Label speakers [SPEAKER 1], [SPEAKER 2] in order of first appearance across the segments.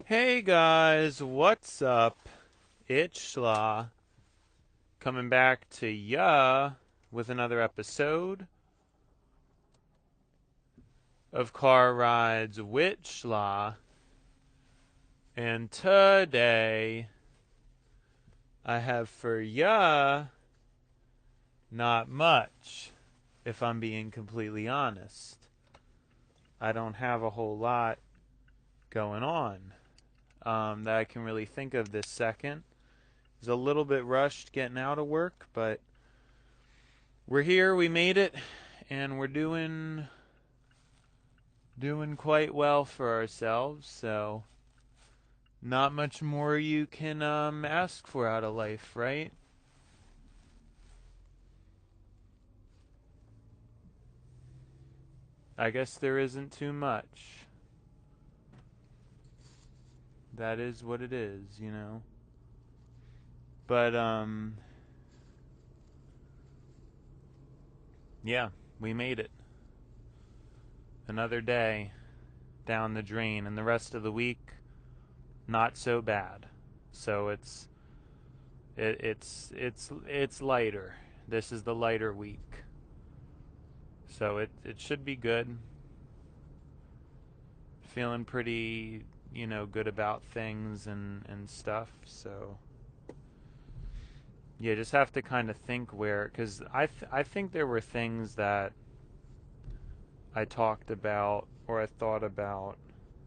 [SPEAKER 1] Hey guys, what's up? It's Schla coming back to ya with another episode of Car Rides with Schla. And today I have for ya not much, if I'm being completely honest. I don't have a whole lot going on that I can really think of this second. I was a little bit rushed getting out of work, but we're here, we made it, and we're doing quite well for ourselves, so not much more you can ask for out of life, right? I guess there isn't too much. That is what it is. But yeah, we made it. Another day down the drain, and the rest of the week not so bad. So it's lighter. This is the lighter week. So it should be good. Feeling pretty, good about things and stuff. So yeah, just have to kind of think where, because I think there were things that I talked about or I thought about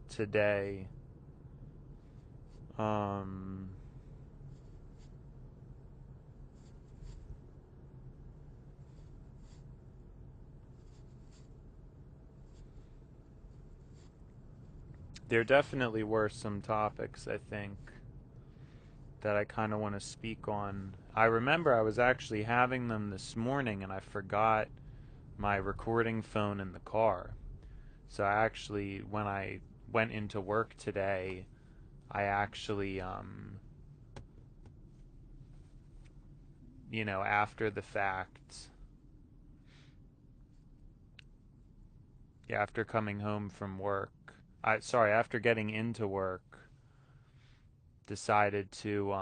[SPEAKER 1] today. Um, there definitely were some topics I think that I kind of want to speak on. I remember I was actually having them this morning and I forgot my recording phone in the car. So I actually, when I went into work today, I actually, after the fact, yeah, after coming home from work, after getting into work, decided to,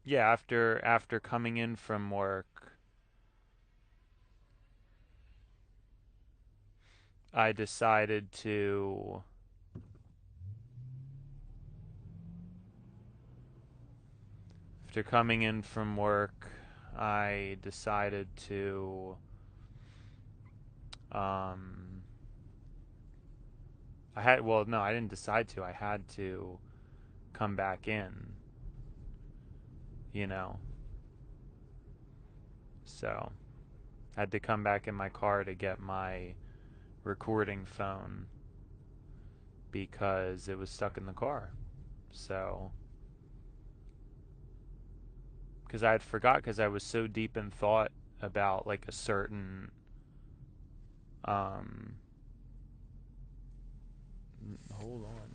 [SPEAKER 1] yeah, after coming in from work, I decided to, after coming in from work, I decided to, um, well, no, I didn't decide to. I had to come back in, you know. So, had to come back in my car to get my recording phone because it was stuck in the car. So, because I had forgot because I was so deep in thought about like a certain um hold on.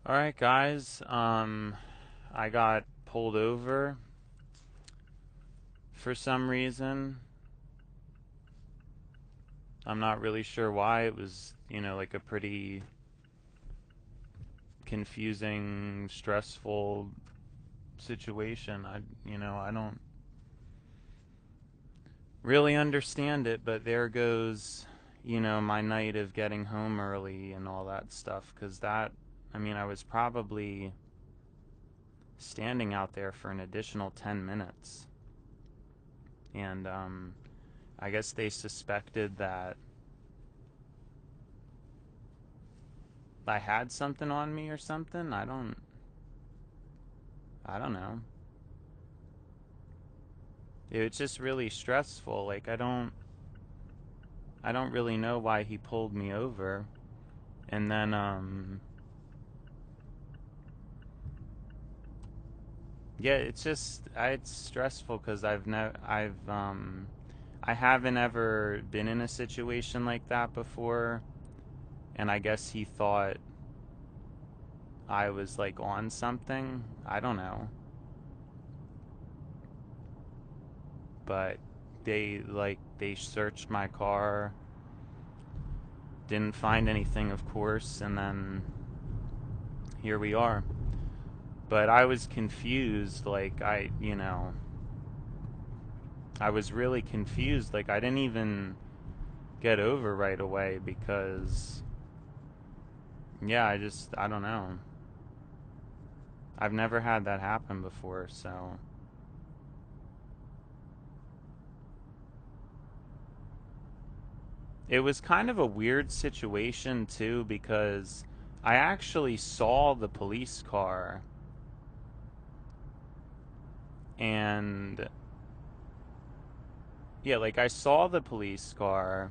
[SPEAKER 1] All right, guys. I got pulled over for some reason. I'm not really sure why. It was, like a pretty confusing, stressful situation. I don't really understand it, but there goes, my night of getting home early and all that stuff. Because I was probably standing out there for an additional 10 minutes. And I guess they suspected that I had something on me or something. I don't know. It's just really stressful. Like I don't really know why he pulled me over. And then yeah, it's stressful cuz I haven't ever been in a situation like that before, and I guess he thought I was like on something. I don't know. but they searched my car, didn't find anything, of course, and then here we are. But I was confused, like I was really confused, like I didn't even get over right away because yeah, I don't know. I've never had that happen before, so it was kind of a weird situation too because I actually saw the police car, and yeah, like I saw the police car,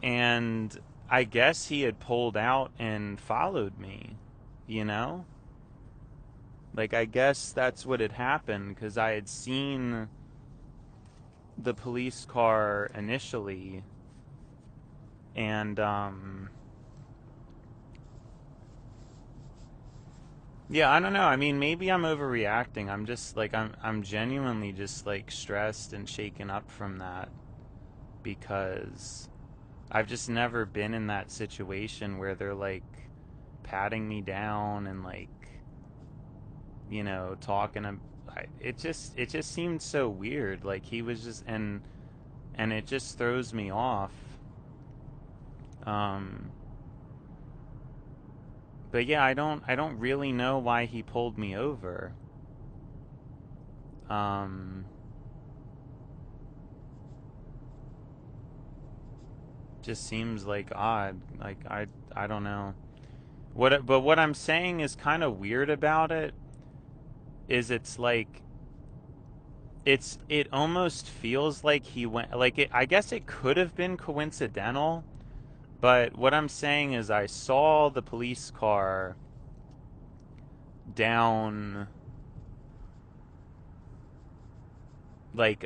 [SPEAKER 1] and I guess he had pulled out and followed me, you know? Like I guess that's what had happened because I had seen the police car initially, and yeah, I don't know. I mean, maybe I'm overreacting. I'm just like I'm genuinely just like stressed and shaken up from that because I've just never been in that situation where they're like patting me down and like talking. It just seemed so weird. Like he was just and it just throws me off. Um, but yeah, I don't really know why he pulled me over. Um, just seems like odd. Like I don't know. But what I'm saying is kind of weird about it is it's like it almost feels like he went like it I guess it could have been coincidental, but what I'm saying is I saw the police car down like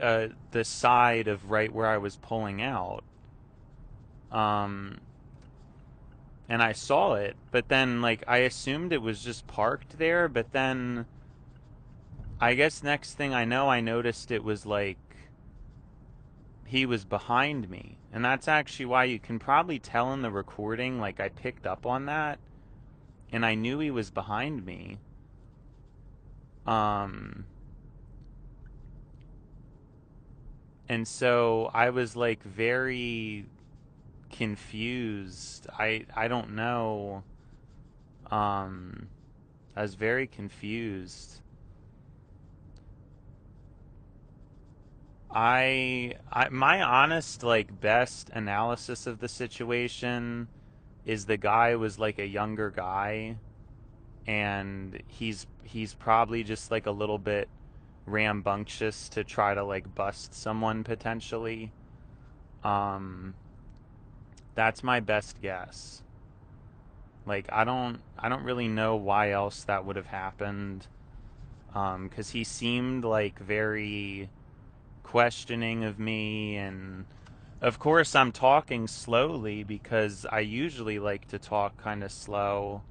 [SPEAKER 1] the side of right where I was pulling out. Um and I saw it, but then like I assumed it was just parked there, but then I guess next thing I know I noticed it was like he was behind me. And that's actually why you can probably tell in the recording, like I picked up on that and I knew he was behind me. Um and so I was like very confused. I don't know. Um I was very confused. I my honest like best analysis of the situation is the guy was like a younger guy, and he's probably just like a little bit rambunctious to try to like bust someone potentially. Um that's my best guess. Like I don't really know why else that would have happened. 'Cause he seemed like very questioning of me, and of course I'm talking slowly because I usually like to talk kind of slow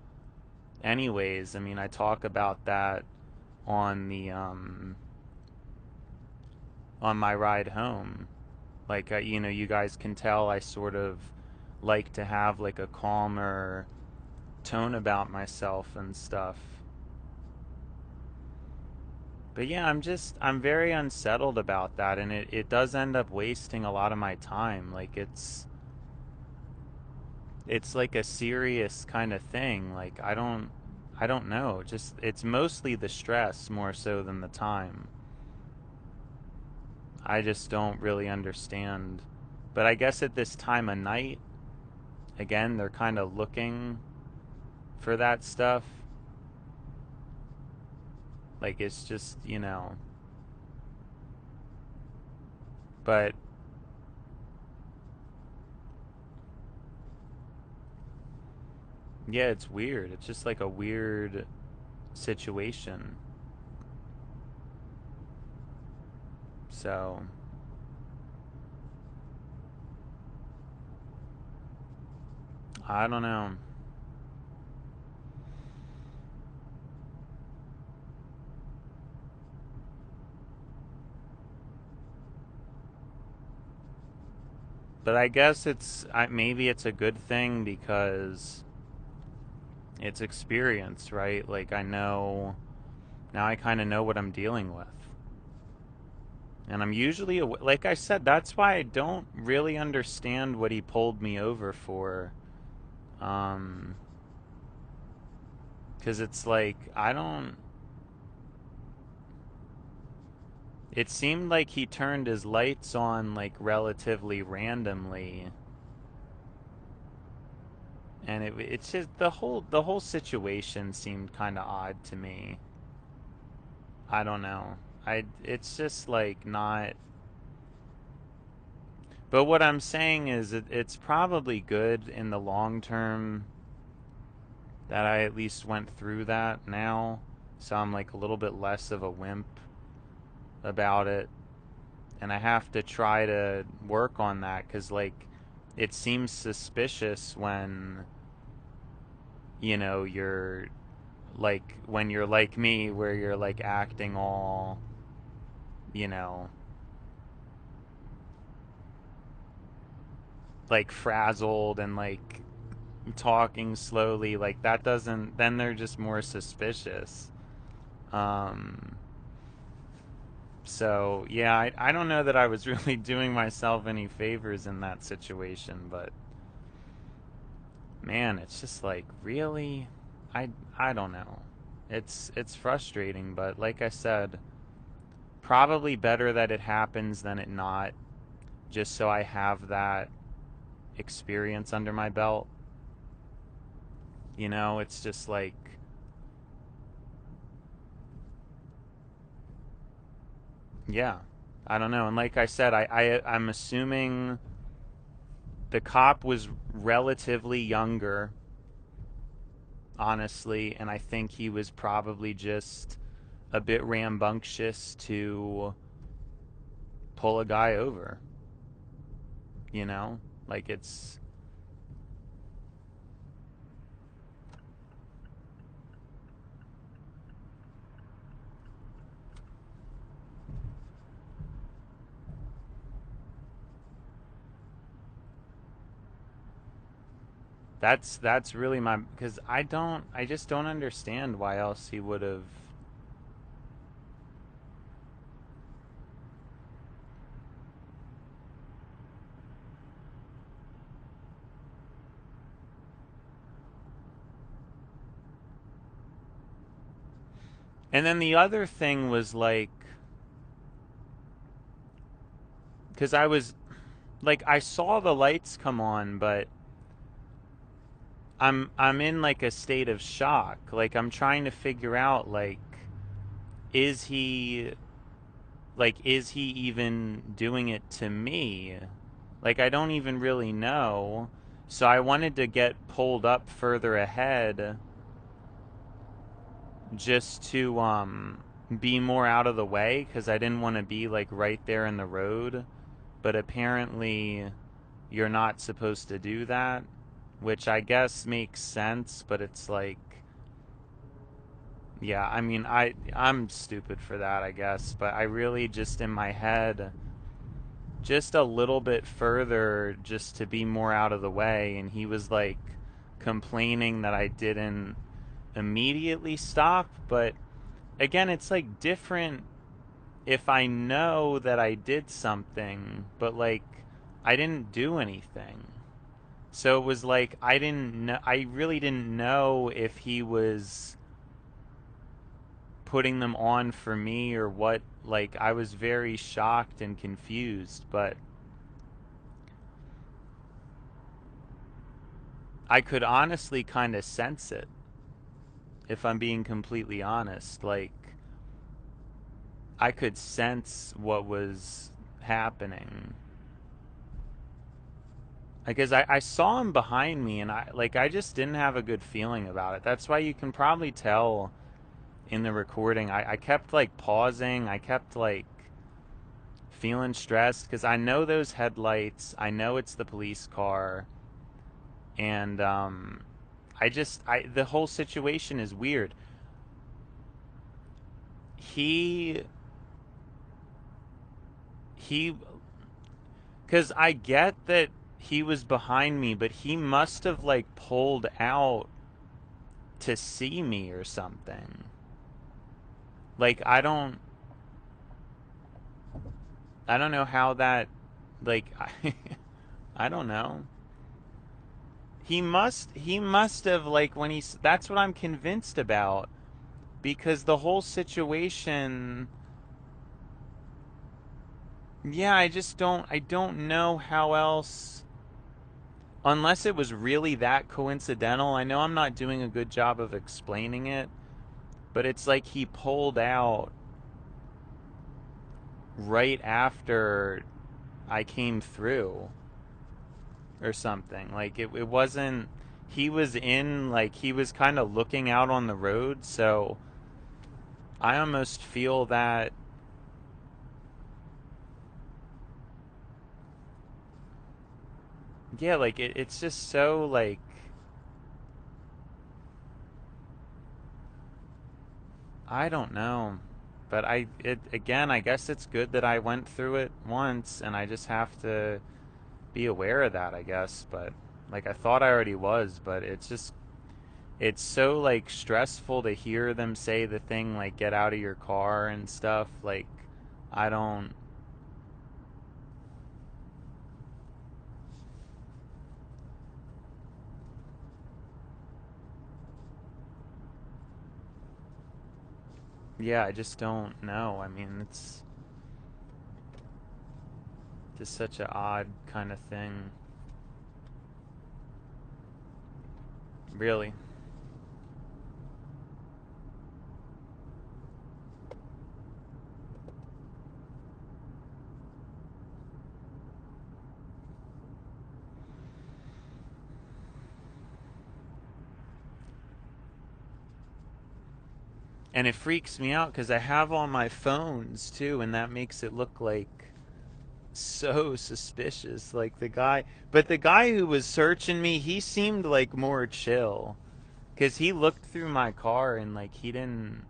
[SPEAKER 1] anyways. I mean, I talk about that on the on my ride home. Like you guys can tell I sort of like to have like a calmer tone about myself and stuff. But yeah, I'm very unsettled about that, and it does end up wasting a lot of my time. Like it's like a serious kind of thing. Like I don't know. Just it's mostly the stress more so than the time. I just don't really understand. But I guess at this time of night, again, they're kind of looking for that stuff. Like it's just. But yeah, it's weird. It's just like a weird situation. So, I don't know. But I guess maybe it's a good thing because it's experience, right? Like I know now I kind of know what I'm dealing with. And I'm usually, like I said, that's why I don't really understand what he pulled me over for. Um, because it's like, I don't, it seemed like he turned his lights on like relatively randomly. And it's just the whole situation seemed kind of odd to me. I don't know. It's just like not. But what I'm saying is it's probably good in the long term that I at least went through that now. So I'm like a little bit less of a wimp about it. And I have to try to work on that because, like, it seems suspicious when, you're like, when you're like me, where you're like acting all, you know, like frazzled and like talking slowly. Like, that doesn't, then they're just more suspicious. Um, So, yeah, I don't know that I was really doing myself any favors in that situation, but man, it's just like, really? I don't know. It's frustrating, but like I said, probably better that it happens than it not, just so I have that experience under my belt. It's just like, yeah, I don't know. And like I said, I'm assuming the cop was relatively younger, honestly, and I think he was probably just a bit rambunctious to pull a guy over, you know? Like it's that's really my, because I just don't understand why else he would have. And then the other thing was like, because I was like, I saw the lights come on, but I'm in like a state of shock. Like I'm trying to figure out, like, is he is he even doing it to me? Like I don't even really know. So I wanted to get pulled up further ahead just to be more out of the way cuz I didn't want to be like right there in the road, but apparently you're not supposed to do that, which I guess makes sense, but it's like, yeah, I mean, I'm stupid for that, I guess, but I really just in my head just a little bit further just to be more out of the way, and he was like complaining that I didn't immediately stop, but again, it's like different if I know that I did something, but like I didn't do anything. So it was like I didn't know, I really didn't know if he was putting them on for me or what. Like I was very shocked and confused, but I could honestly kind of sense it, if I'm being completely honest. Like I could sense what was happening. Because I saw him behind me and I just didn't have a good feeling about it. That's why you can probably tell in the recording. I kept like pausing. I kept like feeling stressed because I know those headlights. I know it's the police car. And I the whole situation is weird. He he 'Cause I get that he was behind me, but he must have like pulled out to see me or something. Like I don't know how that like I don't know. He must have like when that's what I'm convinced about because the whole situation, yeah, I don't know how else, unless it was really that coincidental. I know I'm not doing a good job of explaining it, but it's like he pulled out right after I came through or something. Like it wasn't, he was in, like he was kind of looking out on the road, so I almost feel that, yeah, like it's just so like, I don't know. But it again, I guess it's good that I went through it once and I just have to be aware of that, I guess. But like I thought I already was, but it's just, it's so like stressful to hear them say the thing like get out of your car and stuff. Like I don't, yeah, I just don't know. I mean, it's just such an odd kind of thing. Really. And it freaks me out because I have all my phones too, and that makes it look like so suspicious. Like the guy, but the guy who was searching me, he seemed like more chill because he looked through my car and like he didn't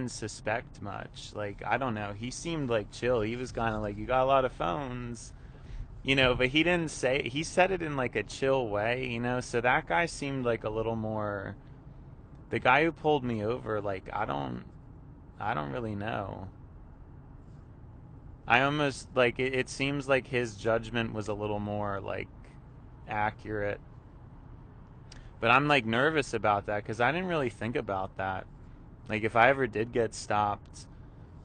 [SPEAKER 1] suspect much. Like I don't know, he seemed like chill. He was kind of like, you got a lot of phones, but he didn't say, he said it in like a chill way, so that guy seemed like a little more, the guy who pulled me over, like I don't really know. I almost like it seems like his judgment was a little more like accurate. But I'm like nervous about that because I didn't really think about that. Like if I ever did get stopped,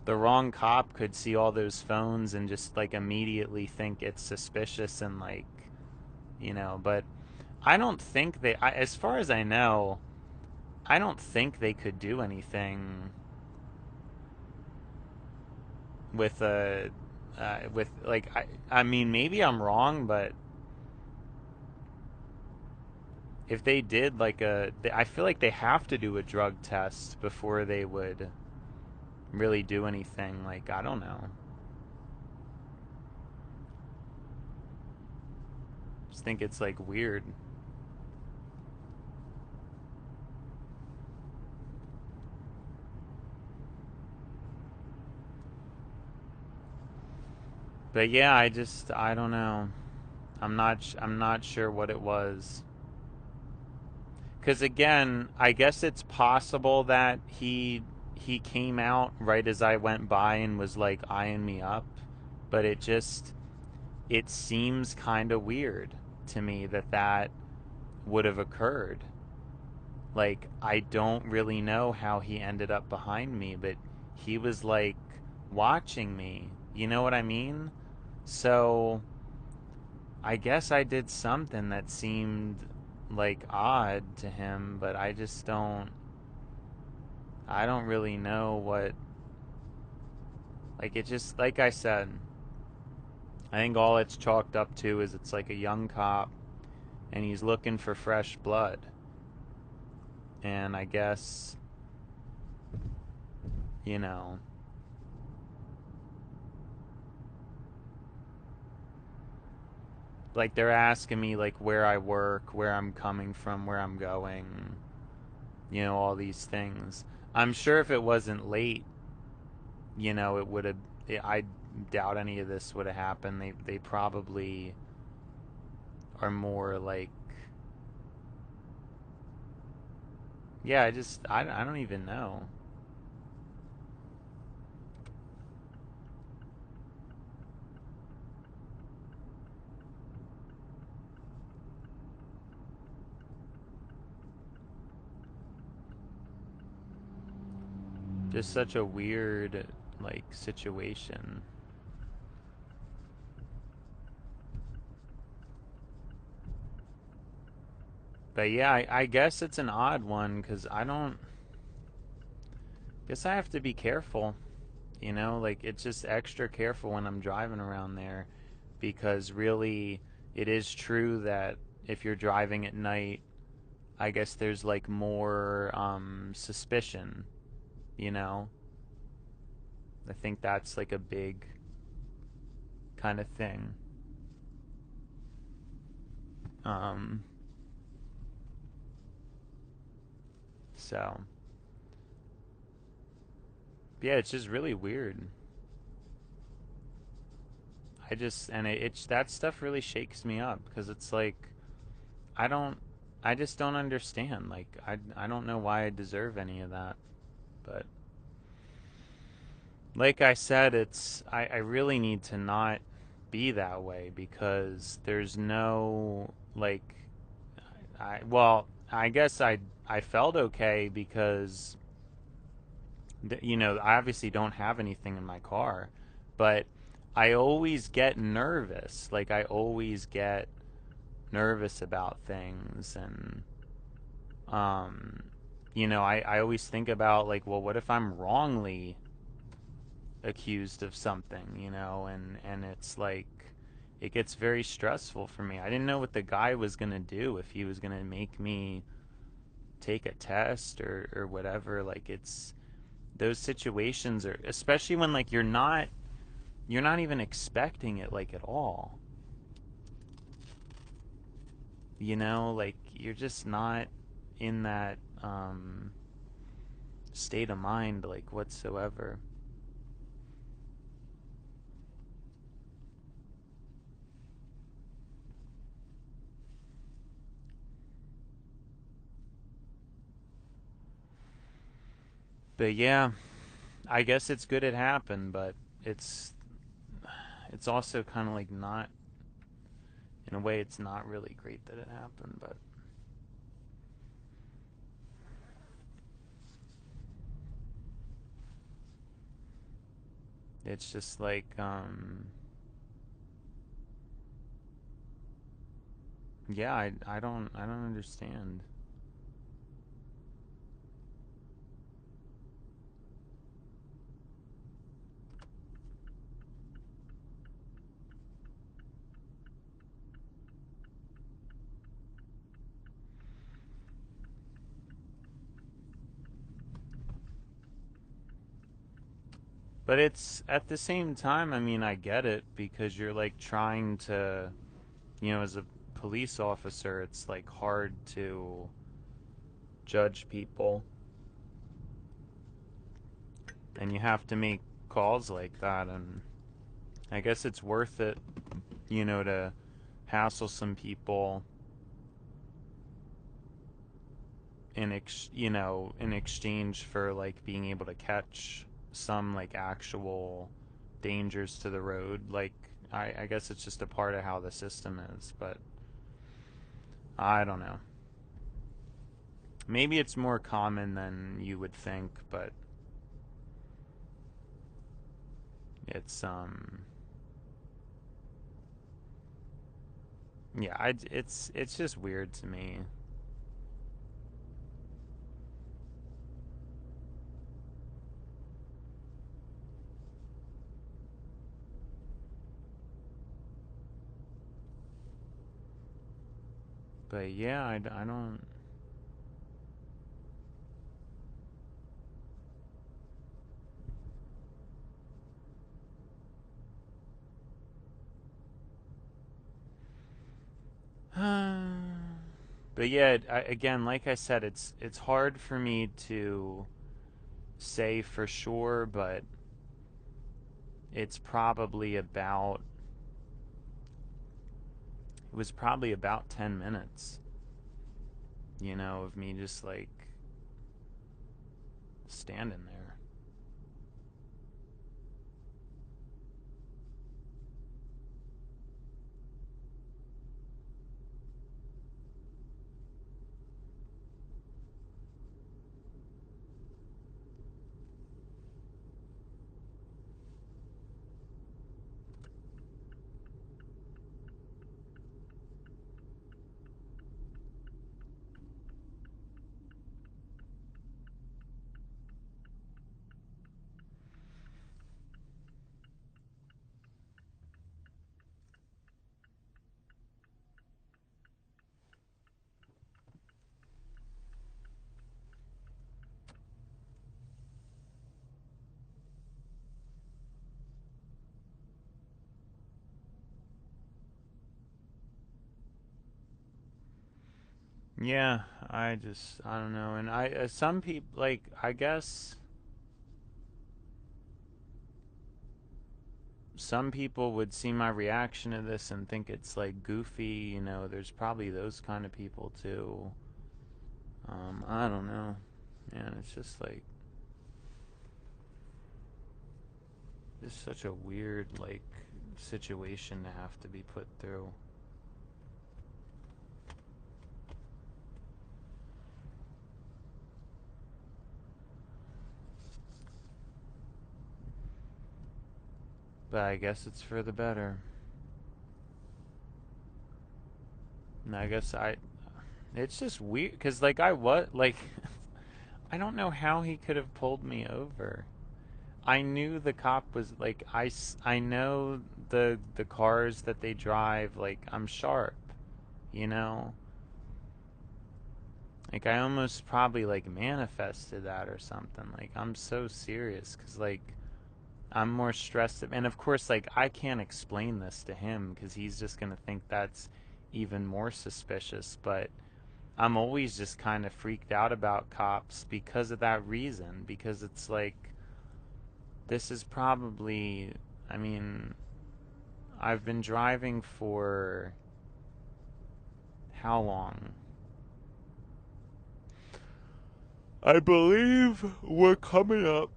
[SPEAKER 1] the wrong cop could see all those phones and just like immediately think it's suspicious and like, but I don't think as far as I know, I don't think they could do anything with a, with like, I mean, maybe I'm wrong, but if they did like I feel like they have to do a drug test before they would really do anything. Like, I don't know. Just think it's like weird. But yeah, I don't know. I'm not sure what it was. Cuz again, I guess it's possible that he came out right as I went by and was like eyeing me up, but it seems kind of weird to me that would have occurred. Like, I don't really know how he ended up behind me, but he was like watching me. You know what I mean? So, I guess I did something that seemed like odd to him, but I don't really know what, like, it just, like I said, I think all it's chalked up to is it's like a young cop and he's looking for fresh blood. And I guess, you know, like they're asking me like where I work, where I'm coming from, where I'm going, all these things. I'm sure if it wasn't late, it would have, I'd doubt any of this would have happened. They probably are more like, yeah, I don't even know. Just such a weird like situation. But yeah, I guess it's an odd one because I don't guess I have to be careful, you know, like it's just extra careful when I'm driving around there because really it is true that if you're driving at night, I guess there's like more suspicion, you know. I think that's like a big kind of thing. Um so yeah, it's just really weird. It's that stuff really shakes me up because it's like I don't I just don't understand. Like I don't know why I deserve any of that. But like I said, I really need to not be that way because there's no like I guess I felt okay because you know, I obviously don't have anything in my car, but I always get nervous. Like I always get nervous about things and um you know, I always think about like, well, what if I'm wrongly accused of something, you know, and it's like it gets very stressful for me. I didn't know what the guy was going to do, if he was going to make me take a test or whatever. Like it's those situations are, especially when like you're not even expecting it like at all. You know, like you're just not in that state of mind like whatsoever. But yeah, I guess it's good it happened, but it's it's also kind of like not, in a way it's not really great that it happened, but it's just like yeah, I don't understand. But it's at the same time, I mean, I get it because you're like trying to, you know, as a police officer, it's like hard to judge people and you have to make calls like that, and I guess it's worth it, you know, to hassle some people you know, in exchange for like being able to catch some like actual dangers to the road. Like I guess it's just a part of how the system is, but I don't know. Maybe it's more common than you would think, but it's yeah, it's just weird to me. But yeah, I don't. But yeah, again, like I said, it's hard for me to say for sure, but it's probably about, it was probably about 10 minutes, of me just like standing there. Yeah, I don't know. And some people, like, I guess some people would see my reaction to this and think it's like goofy, there's probably those kind of people too. I don't know. Man, it's just like, just such a weird, like, situation to have to be put through. But I guess it's for the better. And I guess it's just weird, because, like, like, I don't know how he could have pulled me over. I knew the cop was, like, I know the cars that they drive, like, I'm sharp, you know? Like, I almost probably, like, manifested that or something. Like, I'm so serious, because, like, I'm more stressed. And, of course, like, I can't explain this to him, because he's just going to think that's even more suspicious. But I'm always just kind of freaked out about cops because of that reason. Because it's like, this is probably, I mean, I've been driving for how long? I believe we're coming up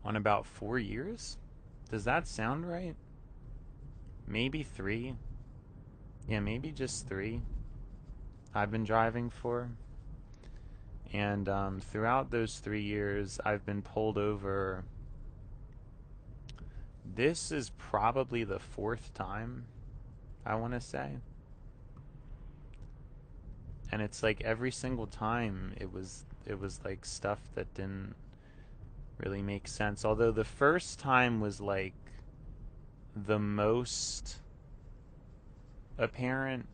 [SPEAKER 1] on about 4 years. Does that sound right? Maybe 3. Yeah, maybe just 3. I've been driving for. And throughout those 3 years, I've been pulled over. This is probably the 4th time, I want to say. And it's like every single time it was like stuff that didn't really make sense. Although the first time was like the most apparent,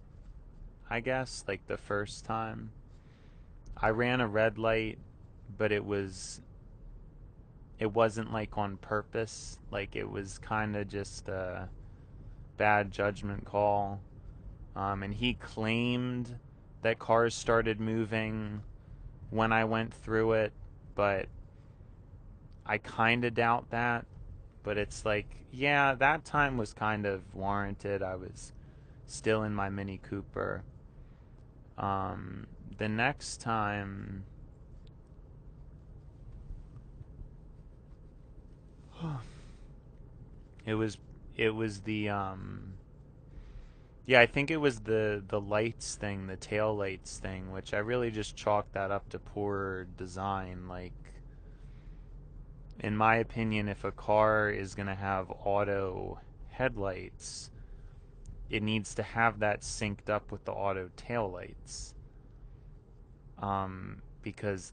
[SPEAKER 1] I guess, like the first time. I ran a red light, but it wasn't like on purpose. Like it was kind of just a bad judgment call. And he claimed that cars started moving when I went through it, but I kind of doubt that. But it's like, yeah, that time was kind of warranted. I was still in my Mini Cooper. The next time, it was it was the yeah, I think it was the lights thing, the tail lights thing, which I really just chalked that up to poor design. Like, in my opinion, if a car is going to have auto headlights, it needs to have that synced up with the auto tail lights. Because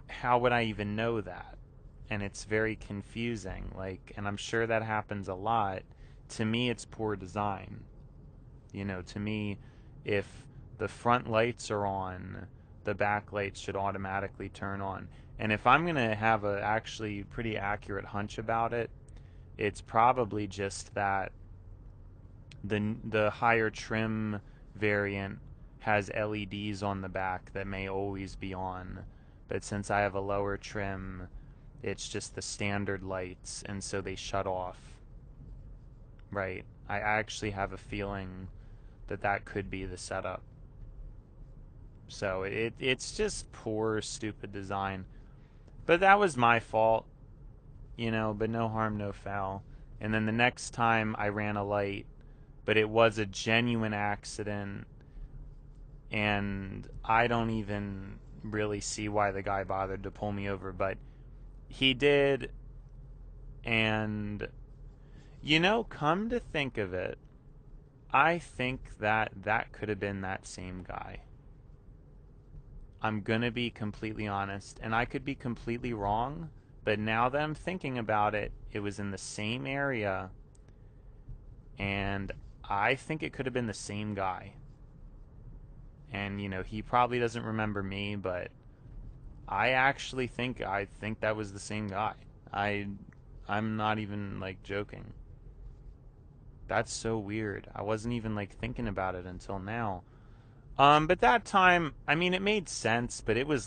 [SPEAKER 1] how would I even know that? And it's very confusing. Like, and I'm sure that happens a lot. To me, it's poor design. To me, if the front lights are on, the back lights should automatically turn on. And if I'm going to have a actually pretty accurate hunch about it, it's probably just that the higher trim variant has LEDs on the back that may always be on. But since I have a lower trim, It's just the standard lights, and so they shut off. Right. I actually have a feeling that that could be the setup. So it's just poor, stupid design. But that was my fault, but no harm, no foul. And then the next time I ran a light, but it was a genuine accident, and I don't even really see why the guy bothered to pull me over, but he did. And, come to think of it, I think that that could have been that same guy. I'm going to be completely honest, and I could be completely wrong, but now that I'm thinking about it, it was in the same area, and I think it could have been the same guy. And, he probably doesn't remember me, but I think that was the same guy. I I'm not even like joking. That's so weird. I wasn't even like thinking about it until now. But that time, I mean, it made sense, but it was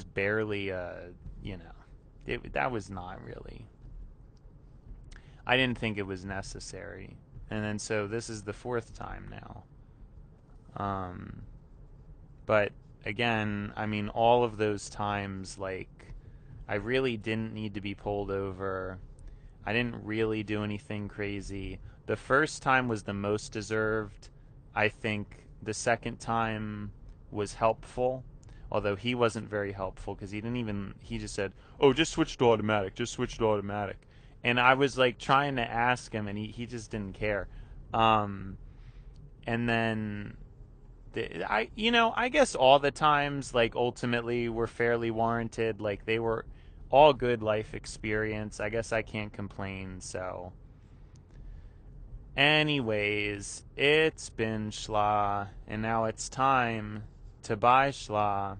[SPEAKER 1] barely, you know, that was not really. I didn't think it was necessary, and then so this is the fourth time now. Um, but again, I mean, all of those times, like, I really didn't need to be pulled over. I didn't really do anything crazy. The first time was the most deserved. I think the second time was helpful, although he wasn't very helpful because he just said, "Oh, just switch to automatic, just switch to automatic." And I was like trying to ask him, and he just didn't care. Um, and then I guess all the times like ultimately were fairly warranted. Like they were all good life experience. I guess I can't complain. So, anyways, it's been schla, and now it's time to buy schla.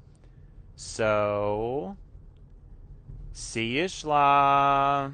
[SPEAKER 1] So, see you schla.